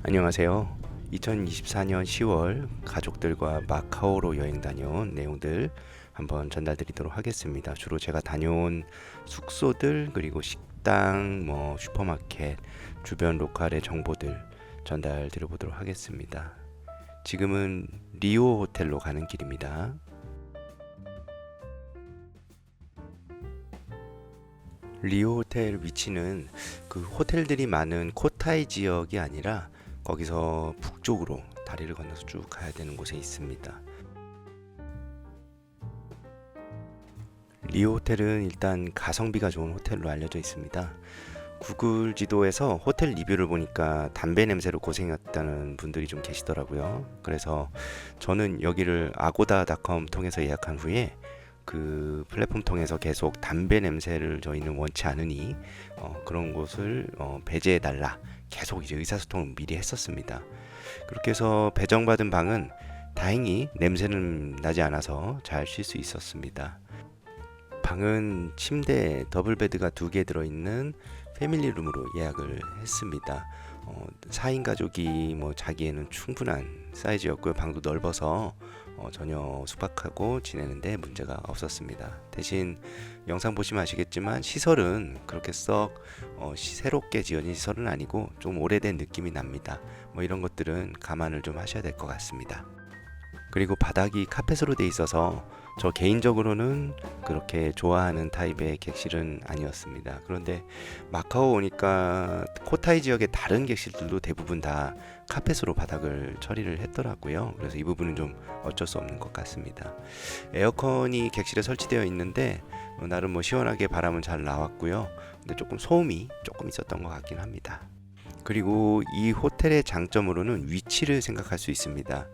안녕하세요. 2024년 10월 가족들과 마카오로 여행 다녀온 내용들 한번 전달드리도록 하겠습니다. 주로 제가 다녀온 숙소들 그리고 식당, 슈퍼마켓, 주변 로컬의 정보들 전달드려보도록 하겠습니다. 지금은 리오 호텔로 가는 길입니다. 리오 호텔 위치는 그 호텔들이 많은 코타이 지역이 아니라 거기서 북쪽으로 다리를 건너서 쭉 가야 되는 곳에 있습니다. 리오 호텔은 일단 가성비가 좋은 호텔로 알려져 있습니다. 구글 지도에서 호텔 리뷰를 보니까 담배 냄새로 고생했다는 분들이 좀 계시더라고요. 그래서 저는 여기를 아고다닷컴 통해서 예약한 후에 그 플랫폼 통해서 계속 담배 냄새를 저희는 원치 않으니 그런 곳을 배제해 달라 계속 이제 의사소통을 미리 했었습니다. 그렇게 해서 배정받은 방은 다행히 냄새는 나지 않아서 잘 쉴 수 있었습니다. 방은 침대 더블 베드가 2개 들어있는 패밀리룸으로 예약을 했습니다. 4인 가족이 자기에는 충분한 사이즈였고요. 방도 넓어서 전혀 숙박하고 지내는데 문제가 없었습니다. 대신 영상 보시면 아시겠지만 시설은 그렇게 썩 새롭게 지어진 시설은 아니고 좀 오래된 느낌이 납니다. 이런 것들은 감안을 좀 하셔야 될 것 같습니다. 그리고 바닥이 카펫으로 돼 있어서 저 개인적으로는 그렇게 좋아하는 타입의 객실은 아니었습니다. 그런데 마카오 오니까 코타이 지역의 다른 객실들도 대부분 다 카펫으로 바닥을 처리를 했더라고요. 그래서 이 부분은 좀 어쩔 수 없는 것 같습니다. 에어컨이 객실에 설치되어 있는데 나름 시원하게 바람은 잘 나왔고요. 근데 조금 소음이 조금 있었던 것 같긴 합니다. 그리고 이 호텔의 장점으로는 위치를 생각할 수 있습니다.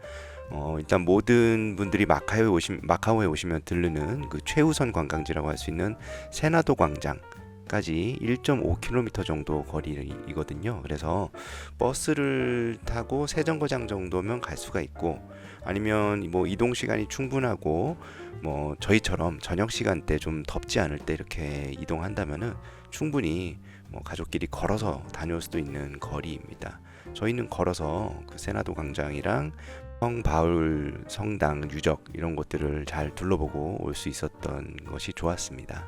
일단 모든 분들이 마카오에 오시면 들르는 그 최우선 관광지라고 할 수 있는 세나도 광장까지 1.5km 정도 거리이거든요. 그래서 버스를 타고 세정거장 정도면 갈 수가 있고, 아니면 이동 시간이 충분하고 저희처럼 저녁 시간대 좀 덥지 않을 때 이렇게 이동한다면은 충분히 가족끼리 걸어서 다녀올 수도 있는 거리입니다. 저희는 걸어서 그 세나도 광장이랑 성바울 성당 유적 이런 것들을 잘 둘러보고 올 수 있었던 것이 좋았습니다.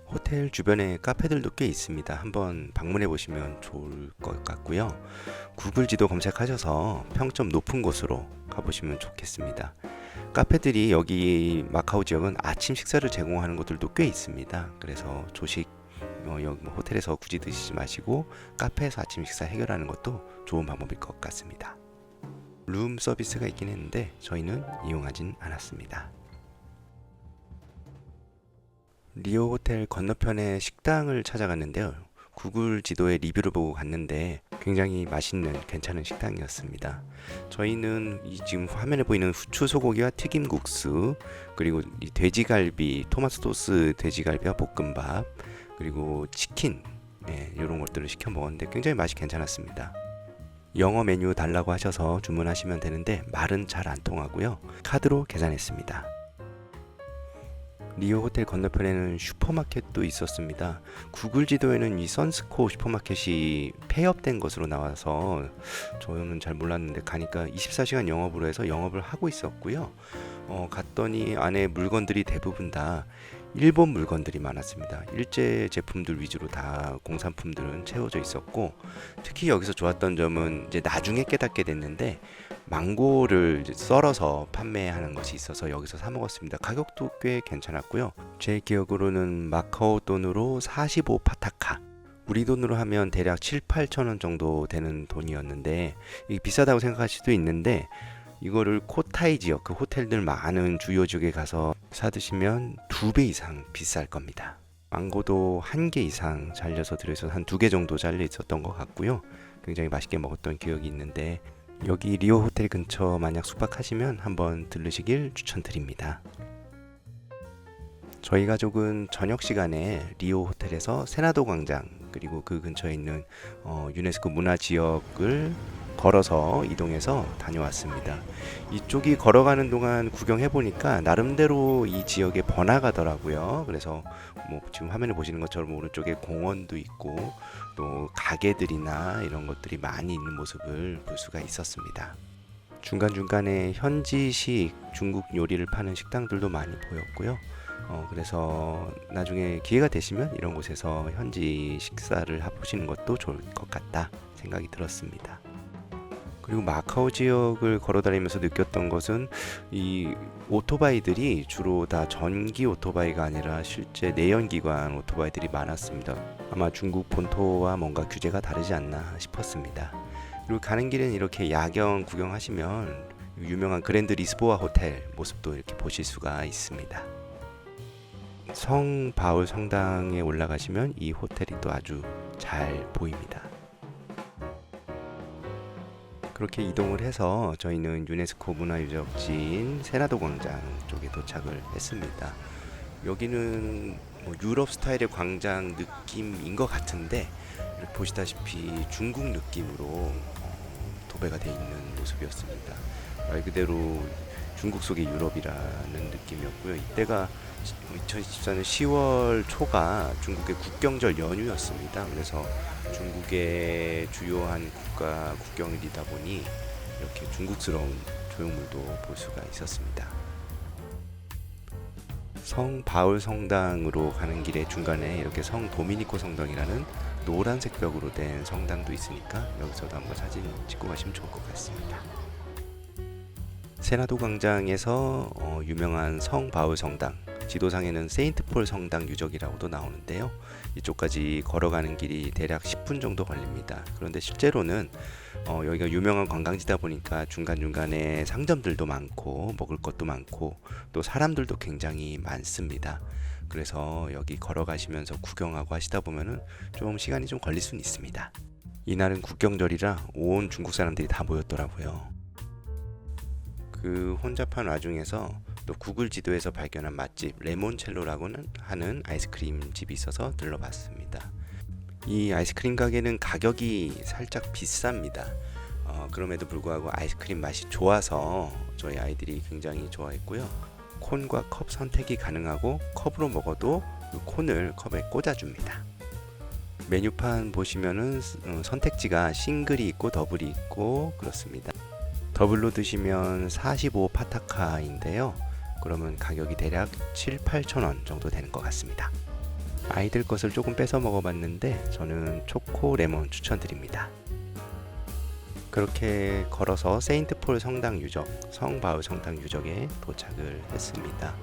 호텔 주변에 카페들도 꽤 있습니다. 한번 방문해 보시면 좋을 것 같고요. 구글 지도 검색하셔서 평점 높은 곳으로 가보시면 좋겠습니다. 카페들이 여기 마카오 지역은 아침 식사를 제공하는 곳들도 꽤 있습니다. 그래서 조식 여기 호텔에서 굳이 드시지 마시고 카페에서 아침 식사 해결하는 것도 좋은 방법일 것 같습니다. 룸 서비스가 있긴 했는데 저희는 이용하진 않았습니다. 리오 호텔 건너편에 식당을 찾아갔는데요. 구글 지도에 리뷰를 보고 갔는데 굉장히 맛있는 괜찮은 식당이었습니다. 저희는 지금 화면에 보이는 후추 소고기와 튀김국수, 그리고 이 돼지갈비, 토마토 소스 돼지갈비와 볶음밥, 그리고 치킨, 이런 것들을 시켜 먹었는데 굉장히 맛이 괜찮았습니다. 영어 메뉴 달라고 하셔서 주문하시면 되는데 말은 잘 안 통하고요. 카드로 계산했습니다. 리오 호텔 건너편에는 슈퍼마켓도 있었습니다. 구글 지도에는 이 선스코 슈퍼마켓이 폐업된 것으로 나와서 저는 잘 몰랐는데 가니까 24시간 영업으로 해서 영업을 하고 있었고요. 갔더니 안에 물건들이 대부분 다 일본 물건들이 많았습니다. 일제 제품들 위주로 다 공산품들은 채워져 있었고, 특히 여기서 좋았던 점은 이제 나중에 깨닫게 됐는데 망고를 이제 썰어서 판매하는 것이 있어서 여기서 사 먹었습니다. 가격도 꽤 괜찮았고요. 제 기억으로는 마카오 돈으로 45 파타카, 우리 돈으로 하면 대략 7, 8천 원 정도 되는 돈이었는데, 이게 비싸다고 생각하실 수도 있는데 이거를 코타이 지역 그 호텔들 많은 주요 지역에 가서 사 드시면 2배 이상 비쌀 겁니다. 망고도 1개 이상 잘려서 들어있어서 한 2개 정도 잘려 있었던 것 같고요. 굉장히 맛있게 먹었던 기억이 있는데 여기 리오 호텔 근처 만약 숙박하시면 한번 들르시길 추천드립니다. 저희 가족은 저녁 시간에 리오 호텔에서 세나도 광장 그리고 그 근처에 있는 유네스코 문화 지역을 걸어서 이동해서 다녀왔습니다. 이쪽이 걸어가는 동안 구경해 보니까 나름대로 이 지역에 번화가더라고요. 그래서 뭐 지금 화면에 보시는 것처럼 오른쪽에 공원도 있고 또 가게들이나 이런 것들이 많이 있는 모습을 볼 수가 있었습니다. 중간중간에 현지식 중국 요리를 파는 식당들도 많이 보였고요. 그래서 나중에 기회가 되시면 이런 곳에서 현지 식사를 해보시는 것도 좋을 것 같다 생각이 들었습니다. 그리고 마카오 지역을 걸어다니면서 느꼈던 것은 이 오토바이들이 주로 다 전기 오토바이가 아니라 실제 내연기관 오토바이들이 많았습니다. 아마 중국 본토와 뭔가 규제가 다르지 않나 싶었습니다. 그리고 가는 길은 이렇게 야경 구경하시면 유명한 그랜드 리스보아 호텔 모습도 이렇게 보실 수가 있습니다. 성 바울 성당에 올라가시면 이 호텔이 또 아주 잘 보입니다. 그렇게 이동을 해서 저희는 유네스코 문화유적지인 세나도 광장 쪽에 도착을 했습니다. 여기는 뭐 유럽 스타일의 광장 느낌인 것 같은데 이렇게 보시다시피 중국 느낌으로 도배가 되어 있는 모습이었습니다. 말 그대로 중국 속의 유럽이라는 느낌이었고요. 이때가 2024년 10월 초가 중국의 국경절 연휴였습니다. 그래서 중국의 주요한 국가 국경일이다 보니 이렇게 중국스러운 조형물도 볼 수가 있었습니다. 성 바울 성당으로 가는 길에 중간에 이렇게 성 도미니코 성당이라는 노란색 벽으로 된 성당도 있으니까 여기서도 한번 사진 찍고 가시면 좋을 것 같습니다. 세나도 광장에서 유명한 성 바울 성당, 지도상에는 세인트폴 성당 유적이라고도 나오는데요. 이쪽까지 걸어가는 길이 대략 10분 정도 걸립니다. 그런데 실제로는 여기가 유명한 관광지다 보니까 중간중간에 상점들도 많고 먹을 것도 많고 또 사람들도 굉장히 많습니다. 그래서 여기 걸어가시면서 구경하고 하시다 보면은 좀 시간이 좀 걸릴 수는 있습니다. 이날은 국경절이라 온 중국 사람들이 다 모였더라고요. 그 혼잡한 와중에서 또 구글 지도에서 발견한 맛집 레몬첼로라고는 하는 아이스크림 집이 있어서 들러봤습니다. 이 아이스크림 가게는 가격이 살짝 비쌉니다. 그럼에도 불구하고 아이스크림 맛이 좋아서 저희 아이들이 굉장히 좋아했고요. 콘과 컵 선택이 가능하고 컵으로 먹어도 그 콘을 컵에 꽂아줍니다. 메뉴판 보시면은 선택지가 싱글이 있고 더블이 있고 그렇습니다. 더블로 드시면 45 파타카인데요. 그러면 가격이 대략 7, 8천 원 정도 되는 것 같습니다. 아이들 것을 조금 뺏어 먹어봤는데 저는 초코 레몬 추천드립니다. 그렇게 걸어서 세인트폴 성당 유적, 성 바울 성당 유적에 도착을 했습니다.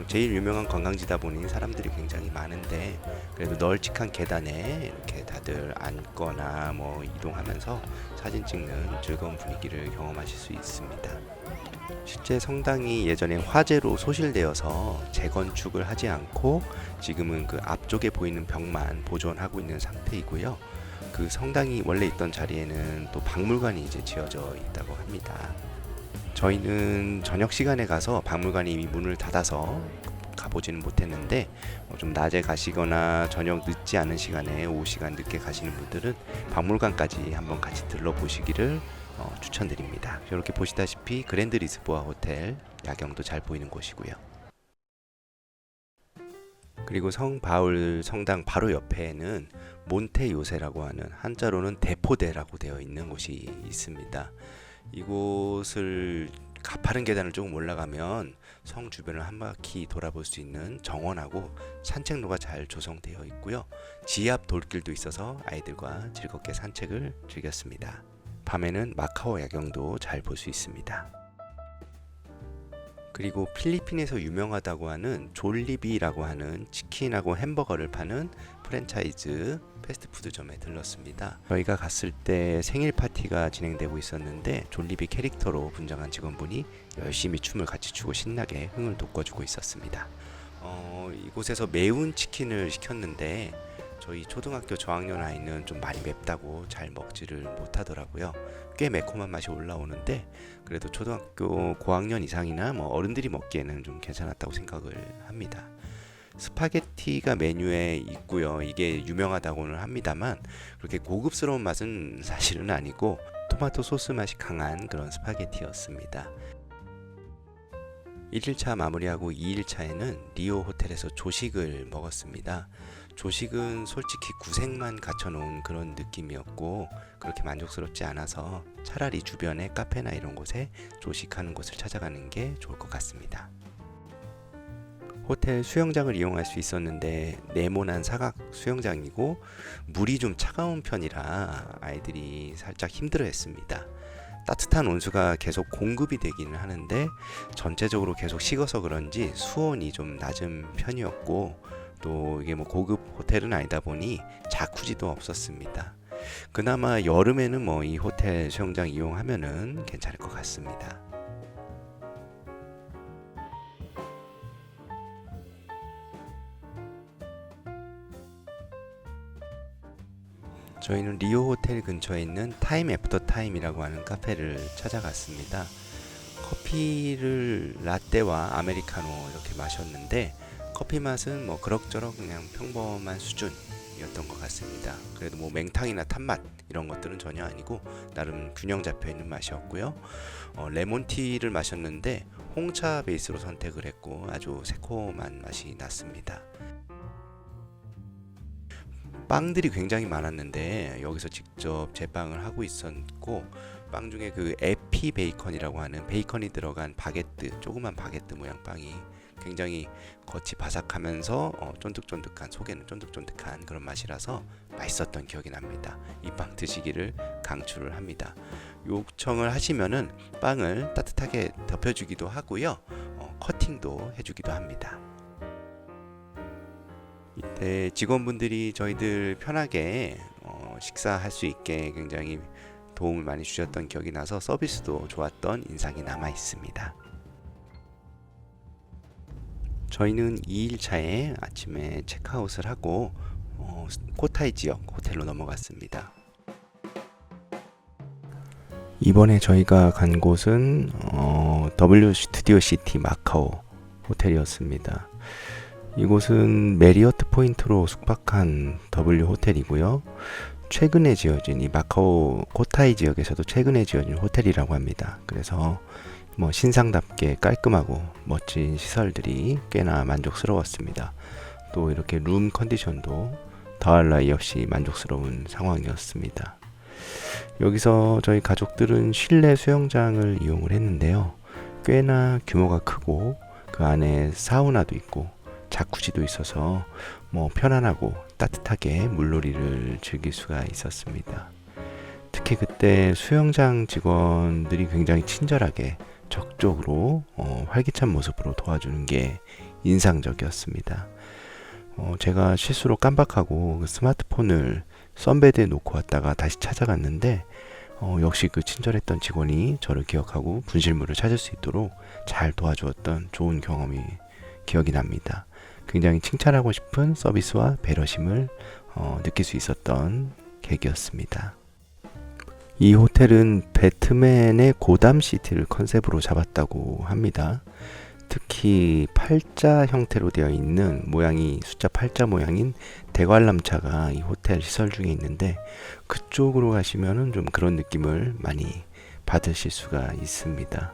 제일 유명한 관광지다 보니 사람들이 굉장히 많은데 그래도 널찍한 계단에 이렇게 다들 앉거나 뭐 이동하면서 사진 찍는 즐거운 분위기를 경험하실 수 있습니다. 실제 성당이 예전에 화재로 소실되어서 재건축을 하지 않고 지금은 그 앞쪽에 보이는 벽만 보존하고 있는 상태이고요. 그 성당이 원래 있던 자리에는 또 박물관이 이제 지어져 있다고 합니다. 저희는 저녁 시간에 가서 박물관이 이미 문을 닫아서 가보지는 못했는데 좀 낮에 가시거나 저녁 늦지 않은 시간에 오후 시간 늦게 가시는 분들은 박물관까지 한번 같이 들러보시기를 추천드립니다. 이렇게 보시다시피 그랜드 리스보아 호텔 야경도 잘 보이는 곳이고요. 그리고 성 바울 성당 바로 옆에는 몬테 요세라고 하는 한자로는 대포대라고 되어 있는 곳이 있습니다. 이곳을 가파른 계단을 조금 올라가면 성 주변을 한 바퀴 돌아볼 수 있는 정원하고 산책로가 잘 조성되어 있고요. 지압 돌길도 있어서 아이들과 즐겁게 산책을 즐겼습니다. 밤에는 마카오 야경도 잘 볼 수 있습니다. 그리고 필리핀에서 유명하다고 하는 졸리비라고 하는 치킨하고 햄버거를 파는 프랜차이즈 패스트푸드점에 들렀습니다. 저희가 갔을 때 생일 파티가 진행되고 있었는데 졸리비 캐릭터로 분장한 직원분이 열심히 춤을 같이 추고 신나게 흥을 돋궈주고 있었습니다. 이곳에서 매운 치킨을 시켰는데 저희 초등학교 저학년 아이는 좀 많이 맵다고 잘 먹지를 못하더라고요. 꽤 매콤한 맛이 올라오는데 그래도 초등학교 고학년 이상이나 뭐 어른들이 먹기에는 좀 괜찮았다고 생각을 합니다. 스파게티가 메뉴에 있고요. 이게 유명하다고는 합니다만 그렇게 고급스러운 맛은 사실은 아니고 토마토 소스 맛이 강한 그런 스파게티였습니다. 1일차 마무리하고 2일차에는 리오 호텔에서 조식을 먹었습니다. 조식은 솔직히 구색만 갖춰놓은 그런 느낌이었고 그렇게 만족스럽지 않아서 차라리 주변에 카페나 이런 곳에 조식하는 곳을 찾아가는 게 좋을 것 같습니다. 호텔 수영장을 이용할 수 있었는데 네모난 사각 수영장이고 물이 좀 차가운 편이라 아이들이 살짝 힘들어했습니다. 따뜻한 온수가 계속 공급이 되기는 하는데 전체적으로 계속 식어서 그런지 수온이 좀 낮은 편이었고 또 이게 뭐 고급 호텔은 아니다 보니 자쿠지도 없었습니다. 그나마 여름에는 뭐 이 호텔 수영장 이용하면은 괜찮을 것 같습니다. 저희는 리오 호텔 근처에 있는 타임 애프터 타임이라고 하는 카페를 찾아갔습니다. 커피를 라떼와 아메리카노 이렇게 마셨는데 커피 맛은 뭐 그럭저럭 그냥 평범한 수준이었던 것 같습니다. 그래도 뭐 맹탕이나 탄맛 이런 것들은 전혀 아니고 나름 균형 잡혀 있는 맛이었고요. 레몬티를 마셨는데 홍차 베이스로 선택을 했고 아주 새콤한 맛이 났습니다. 빵들이 굉장히 많았는데 여기서 직접 제빵을 하고 있었고 빵 중에 그 에피 베이컨이라고 하는 베이컨이 들어간 바게트, 조그만 바게트 모양 빵이 굉장히 겉이 바삭하면서 쫀득쫀득한, 속에는 쫀득쫀득한 그런 맛이라서 맛있었던 기억이 납니다. 이 빵 드시기를 강추를 합니다. 요청을 하시면은 빵을 따뜻하게 덮여주기도 하고요, 커팅도 해주기도 합니다. 이때 직원분들이 저희들 편하게 식사할 수 있게 굉장히 도움을 많이 주셨던 기억이 나서 서비스도 좋았던 인상이 남아 있습니다. 저희는 2일차에 아침에 체크아웃을 하고 코타이 지역 호텔로 넘어갔습니다. 이번에 저희가 간 곳은 W 스튜디오 시티 마카오 호텔이었습니다. 이곳은 메리어트 포인트로 숙박한 W 호텔이고요. 최근에 지어진 이 마카오 코타이 지역에서도 최근에 지어진 호텔이라고 합니다. 그래서 뭐 신상답게 깔끔하고 멋진 시설들이 꽤나 만족스러웠습니다. 또 이렇게 룸 컨디션도 더할 나위 없이 만족스러운 상황이었습니다. 여기서 저희 가족들은 실내 수영장을 이용을 했는데요. 꽤나 규모가 크고 그 안에 사우나도 있고 자쿠지도 있어서 뭐 편안하고 따뜻하게 물놀이를 즐길 수가 있었습니다. 특히 그때 수영장 직원들이 굉장히 친절하게 적극적으로 활기찬 모습으로 도와주는 게 인상적이었습니다. 제가 실수로 깜빡하고 그 스마트폰을 선베드에 놓고 왔다가 다시 찾아갔는데 역시 그 친절했던 직원이 저를 기억하고 분실물을 찾을 수 있도록 잘 도와주었던 좋은 경험이 기억이 납니다. 굉장히 칭찬하고 싶은 서비스와 배려심을 느낄 수 있었던 계기였습니다. 이 호텔은 배트맨의 고담 시티를 컨셉으로 잡았다고 합니다. 특히 팔자 형태로 되어 있는 모양이 숫자 8자 모양인 대관람차가 이 호텔 시설 중에 있는데 그쪽으로 가시면은 좀 그런 느낌을 많이 받으실 수가 있습니다.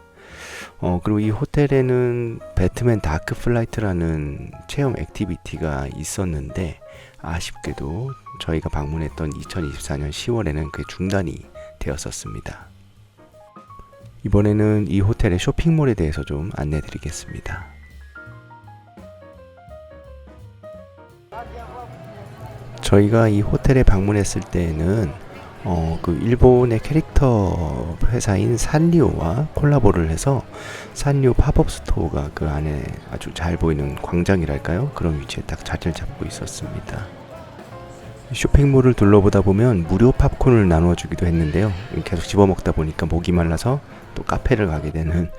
그리고 이 호텔에는 배트맨 다크 플라이트라는 체험 액티비티가 있었는데 아쉽게도 저희가 방문했던 2024년 10월에는 그게 중단이 되었었습니다. 이번에는 이 호텔의 쇼핑몰에 대해서 좀 안내 드리겠습니다. 저희가 이 호텔에 방문했을 때에는 그 일본의 캐릭터 회사인 산리오와 콜라보를 해서 산리오 팝업 스토어가 그 안에 아주 잘 보이는 광장이랄까요? 그런 위치에 딱 자리를 잡고 있었습니다. 쇼핑몰을 둘러보다 보면 무료 팝콘을 나누어 주기도 했는데요. 계속 집어먹다 보니까 목이 말라서 또 카페를 가게 되는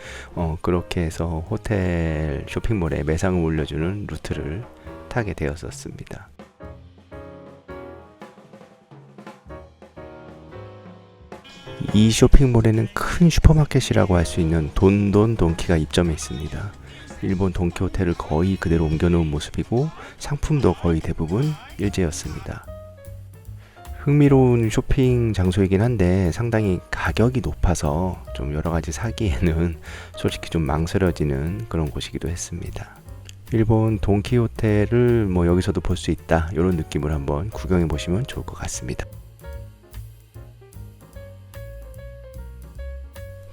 그렇게 해서 호텔 쇼핑몰에 매상을 올려주는 루트를 타게 되었었습니다. 이 쇼핑몰에는 큰 슈퍼마켓이라고 할 수 있는 돈키가 입점해 있습니다. 일본 돈키호테를 거의 그대로 옮겨놓은 모습이고 상품도 거의 대부분 일제였습니다. 흥미로운 쇼핑 장소이긴 한데 상당히 가격이 높아서 좀 여러 가지 사기에는 솔직히 좀 망설여지는 그런 곳이기도 했습니다. 일본 돈키호테를 뭐 여기서도 볼 수 있다, 이런 느낌을 한번 구경해 보시면 좋을 것 같습니다.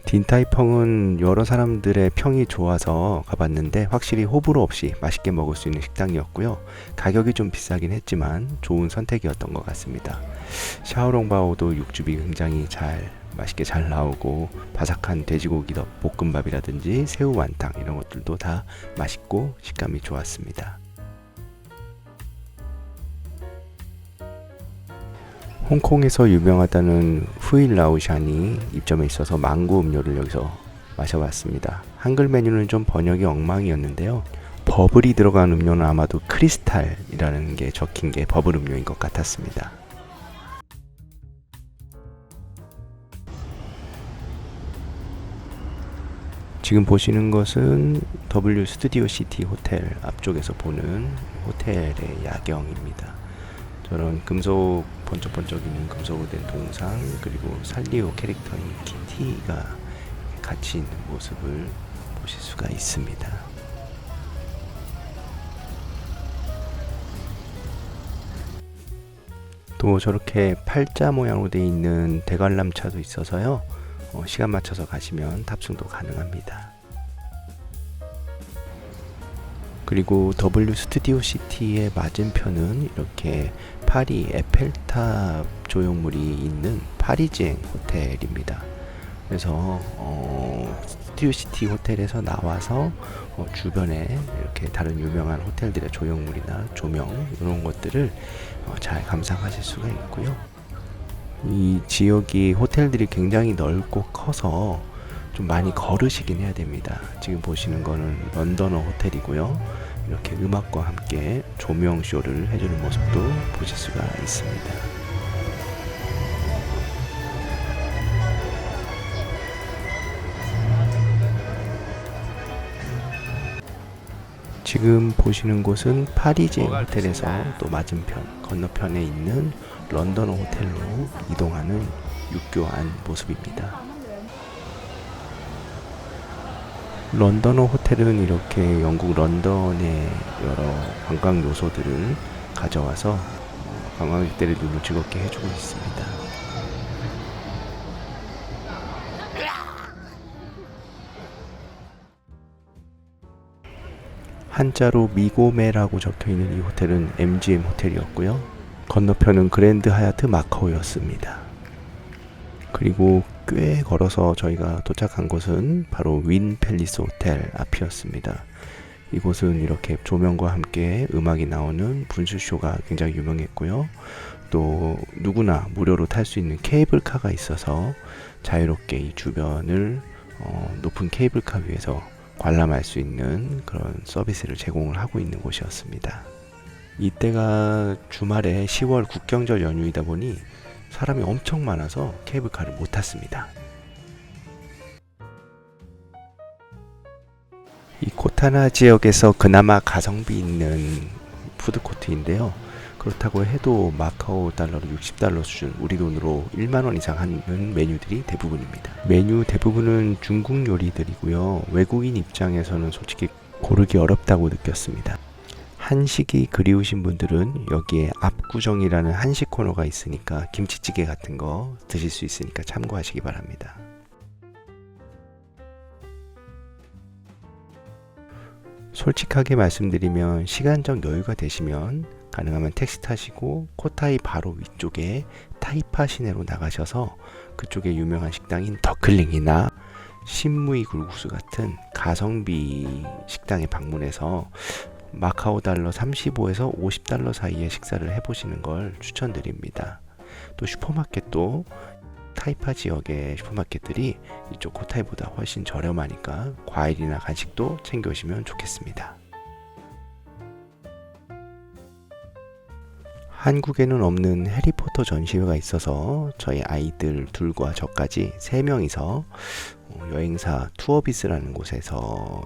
딘타이펑은 여러 사람들의 평이 좋아서 가봤는데 확실히 호불호 없이 맛있게 먹을 수 있는 식당이었고요. 가격이 좀 비싸긴 했지만 좋은 선택이었던 것 같습니다. 샤오롱바오도 육즙이 굉장히 맛있게 잘 나오고, 바삭한 돼지고기 볶음밥이라든지 새우 완탕 이런 것들도 다 맛있고 식감이 좋았습니다. 홍콩에서 유명하다는 후일라오샨이 입점해 있어서 망고 음료를 여기서 마셔봤습니다. 한글 메뉴는 좀 번역이 엉망이었는데요. 버블이 들어간 음료는 아마도 크리스탈이라는 게 적힌 게 버블 음료인 것 같았습니다. 지금 보시는 것은 W 스튜디오 시티 호텔 앞쪽에서 보는 호텔의 야경입니다. 저런 금속, 번쩍번쩍이는 금속으로 된 동상, 그리고 산리오 캐릭터인 키티가 같이 있는 모습을 보실 수가 있습니다. 또 저렇게 팔자 모양으로 되어 있는 대관람차도 있어서요, 시간 맞춰서 가시면 탑승도 가능합니다. 그리고 W 스튜디오 시티의 맞은편은 이렇게 파리 에펠탑 조형물이 있는 파리지앵 호텔입니다. 그래서 스튜디오 시티 호텔에서 나와서 주변에 이렇게 다른 유명한 호텔들의 조형물이나 조명 이런 것들을 잘 감상하실 수가 있고요. 이 지역이 호텔들이 굉장히 넓고 커서 좀 많이 걸으시긴 해야 됩니다. 지금 보시는 거는 런던어 호텔이고요. 이렇게 음악과 함께 조명 쇼를 해주는 모습도 보실 수가 있습니다. 지금 보시는 곳은 파리제 호텔에서 또 맞은편 건너편에 있는 런던어 호텔로 이동하는 육교안 모습입니다. 런던어 호텔은 이렇게 영국 런던의 여러 관광 요소들을 가져와서 관광객들의 눈을 즐겁게 해주고 있습니다. 한자로 미고메라고 적혀있는 이 호텔은 MGM 호텔이었고요. 건너편은 그랜드 하얏트 마카오였습니다. 그리고 꽤 걸어서 저희가 도착한 곳은 바로 윈 팰리스 호텔 앞이었습니다. 이곳은 이렇게 조명과 함께 음악이 나오는 분수쇼가 굉장히 유명했고요. 또 누구나 무료로 탈 수 있는 케이블카가 있어서 자유롭게 이 주변을 높은 케이블카 위에서 관람할 수 있는 그런 서비스를 제공을 하고 있는 곳이었습니다. 이때가 주말에 10월 국경절 연휴이다 보니 사람이 엄청 많아서 케이블카를 못 탔습니다. 이 코타나 지역에서 그나마 가성비 있는 푸드코트인데요. 그렇다고 해도 마카오 달러로 60달러 수준, 우리 돈으로 1만원 이상 하는 메뉴들이 대부분입니다. 메뉴 대부분은 중국 요리들이고요. 외국인 입장에서는 솔직히 고르기 어렵다고 느꼈습니다. 한식이 그리우신 분들은 여기에 압구정이라는 한식 코너가 있으니까 김치찌개 같은 거 드실 수 있으니까 참고하시기 바랍니다. 솔직하게 말씀드리면 시간적 여유가 되시면 가능하면 택시 타시고 코타이 바로 위쪽에 타이파 시내로 나가셔서 그쪽에 유명한 식당인 더클링이나 신무이 굴국수 같은 가성비 식당에 방문해서 마카오 달러 35에서 50달러 사이의 식사를 해보시는 걸 추천드립니다. 또 슈퍼마켓도 타이파 지역의 슈퍼마켓들이 이쪽 코타이보다 훨씬 저렴하니까 과일이나 간식도 챙겨오시면 좋겠습니다. 한국에는 없는 해리포터 전시회가 있어서 저희 아이들 둘과 저까지 3명이서 여행사 투어비스라는 곳에서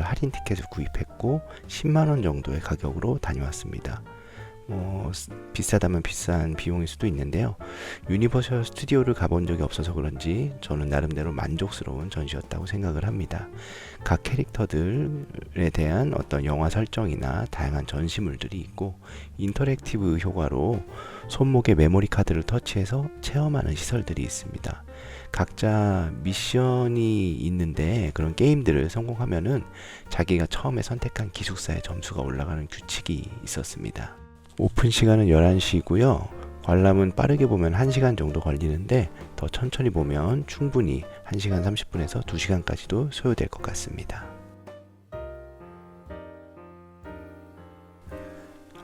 할인 티켓을 구입했고 10만원 정도의 가격으로 다녀왔습니다. 비싸다면 비싼 비용일 수도 있는데요. 유니버셜 스튜디오를 가본 적이 없어서 그런지 저는 나름대로 만족스러운 전시였다고 생각을 합니다. 각 캐릭터들에 대한 어떤 영화 설정이나 다양한 전시물들이 있고, 인터랙티브 효과로 손목에 메모리 카드를 터치해서 체험하는 시설들이 있습니다. 각자 미션이 있는데, 그런 게임들을 성공하면은 자기가 처음에 선택한 기숙사의 점수가 올라가는 규칙이 있었습니다. 오픈 시간은 11시고요. 관람은 빠르게 보면 1시간 정도 걸리는데, 더 천천히 보면 충분히 1시간 30분에서 2시간까지도 소요될 것 같습니다.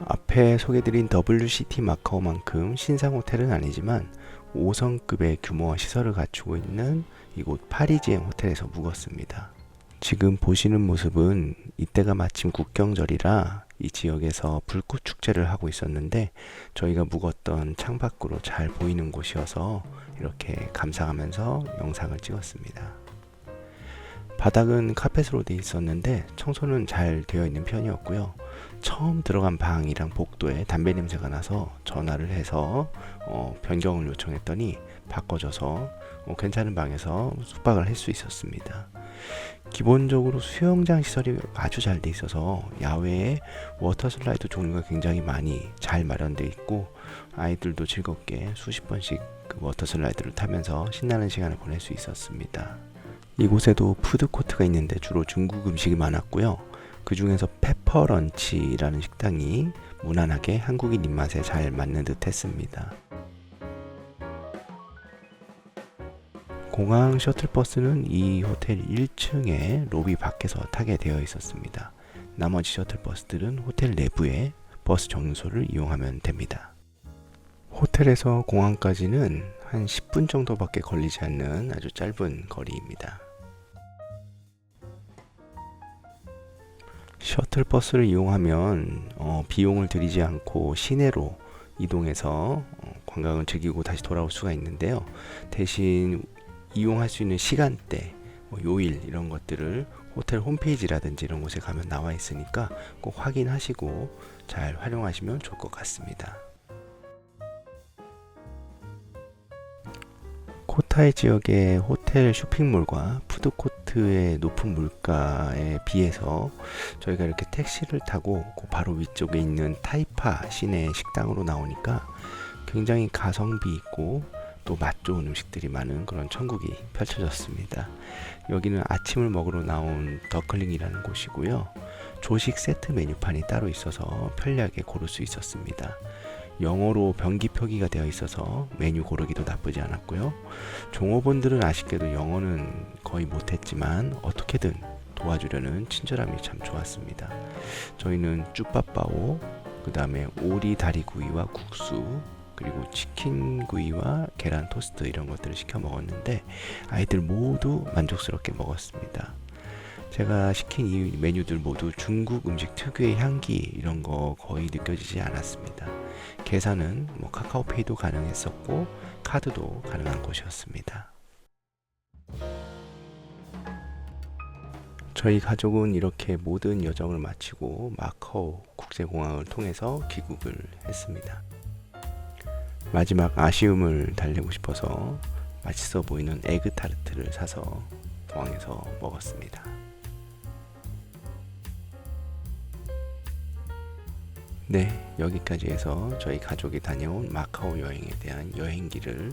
앞에 소개드린 WCT 마카오만큼 신상 호텔은 아니지만 5성급의 규모와 시설을 갖추고 있는 이곳 파리지앵 호텔에서 묵었습니다. 지금 보시는 모습은 이때가 마침 국경절이라 이 지역에서 불꽃 축제를 하고 있었는데, 저희가 묵었던 창밖으로 잘 보이는 곳이어서 이렇게 감상하면서 영상을 찍었습니다. 바닥은 카펫으로 되어 있었는데 청소는 잘 되어 있는 편이었고요. 처음 들어간 방이랑 복도에 담배 냄새가 나서 전화를 해서 변경을 요청했더니 바꿔줘서 괜찮은 방에서 숙박을 할 수 있었습니다. 기본적으로 수영장 시설이 아주 잘 돼 있어서 야외에 워터 슬라이드 종류가 굉장히 많이 잘 마련되어 있고, 아이들도 즐겁게 수십 번씩 그 워터 슬라이드를 타면서 신나는 시간을 보낼 수 있었습니다. 이곳에도 푸드코트가 있는데 주로 중국 음식이 많았고요. 그 중에서 페퍼런치라는 식당이 무난하게 한국인 입맛에 잘 맞는 듯 했습니다. 공항 셔틀버스는 이 호텔 1층에 로비 밖에서 타게 되어 있었습니다. 나머지 셔틀버스들은 호텔 내부의 버스 정류소를 이용하면 됩니다. 호텔에서 공항까지는 한 10분 정도밖에 걸리지 않는 아주 짧은 거리입니다. 셔틀버스를 이용하면 비용을 들이지 않고 시내로 이동해서 관광을 즐기고 다시 돌아올 수가 있는데요. 대신 이용할 수 있는 시간대, 요일 이런 것들을 호텔 홈페이지라든지 이런 곳에 가면 나와 있으니까 꼭 확인하시고 잘 활용하시면 좋을 것 같습니다. 코타이 지역의 호텔 쇼핑몰과 푸드코트의 높은 물가에 비해서 저희가 이렇게 택시를 타고 그 바로 위쪽에 있는 타이파 시내 식당으로 나오니까 굉장히 가성비 있고 또 맛 좋은 음식들이 많은 그런 천국이 펼쳐졌습니다. 여기는 아침을 먹으러 나온 더클링이라는 곳이고요. 조식 세트 메뉴판이 따로 있어서 편리하게 고를 수 있었습니다. 영어로 변기 표기가 되어 있어서 메뉴 고르기도 나쁘지 않았고요. 종업원들은 아쉽게도 영어는 거의 못했지만 어떻게든 도와주려는 친절함이 참 좋았습니다. 저희는 쭈빠빠오, 그 다음에 오리 다리구이와 국수, 그리고 치킨 구이와 계란 토스트 이런 것들을 시켜 먹었는데 아이들 모두 만족스럽게 먹었습니다. 제가 시킨 이 메뉴들 모두 중국 음식 특유의 향기 이런 거 거의 느껴지지 않았습니다. 계산은 카카오페이도 가능했었고 카드도 가능한 곳이었습니다. 저희 가족은 이렇게 모든 여정을 마치고 마카오 국제공항을 통해서 귀국을 했습니다. 마지막 아쉬움을 달래고 싶어서 맛있어 보이는 에그타르트를 사서 공항에서 먹었습니다. 네, 여기까지 해서 저희 가족이 다녀온 마카오 여행에 대한 여행기를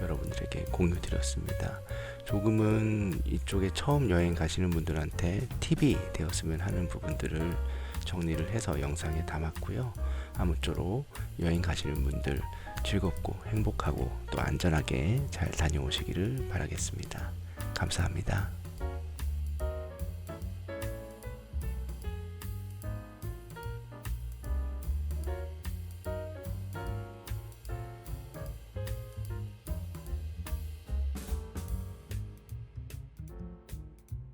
여러분들에게 공유 드렸습니다. 조금은 이쪽에 처음 여행 가시는 분들한테 팁이 되었으면 하는 부분들을 정리를 해서 영상에 담았고요. 아무쪼록 여행 가시는 분들 즐겁고 행복하고 또 안전하게 잘 다녀오시기를 바라겠습니다. 감사합니다.